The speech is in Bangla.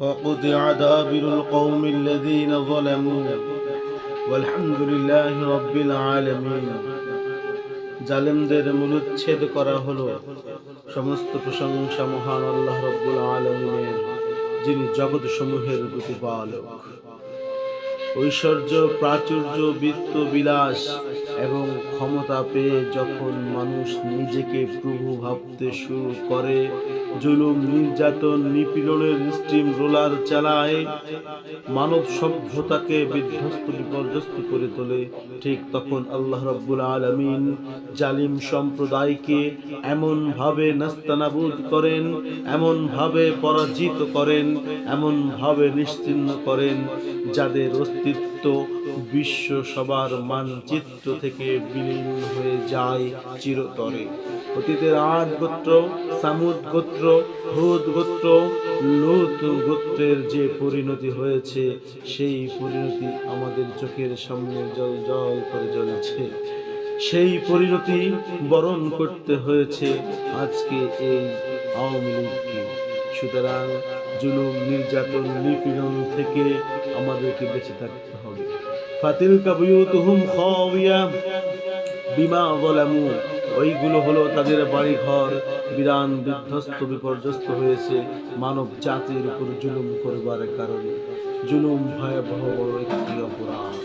وقطع دابر القوم الذين ظلموا والحمد لله رب العالمين। জালেমদের মূলচ্ছেদ করা হলো। সমস্ত প্রশংসা মহান আল্লাহ রাব্বুল আলামিনের, যিনি জগৎ সমূহের প্রতিপালক। ঐশ্বর্য, প্রাচুর্য, বিত্ত বিলাস এবং ক্ষমতা পেয়ে যখন মানুষ নিজেকে প্রভু ভাবতে শুরু করে, জুলুম, নির্যাতন, নিপীড়নের স্টিম রোলার চালায়, মানব সভ্যতাকে বিধ্বস্ত বিপর্যস্ত করে তোলে, ঠিক তখন আল্লাহ রাব্বুল আলামিন জালিম সম্প্রদায়কে এমন ভাবে নাস্তানাবুদ করেন, এমন ভাবে পরাজিত করেন, এমন ভাবে নিশ্চিহ্ন করেন, যাদের অস্তিত্ব বিশ্ব সবার মানচিত্র থেকে বিলীন হয়ে যায় চিরতরে। অতীতের আদ গোত্র, সামুদ গোত্র, হুদ গোত্র, লূত গোত্রের যে পরিণতি হয়েছে, সেই পরিণতি আমাদের চোখের সামনে জল জল করে জ্বলছে। সেই পরিণতি বরণ করতে হয়েছে আজকে এই আওয়ামী লীগকে। সুতরাং জুলুম, নির্যাতন, নিপীড়ন থেকে আমাদেরকে বেঁচে থাকতে হবে। ফাতিলকা বুয়ুতুহুম খাওয়িয়া বিমা যালামু, ওইগুলো হলো তাদের বাড়ি ঘর বিরান বিধ্বস্ত বিপর্যস্ত হয়েছে মানব জাতির উপর জুলুম করবার কারণে। জুলুম ভয়াবহ বড় একটি অপরাধ।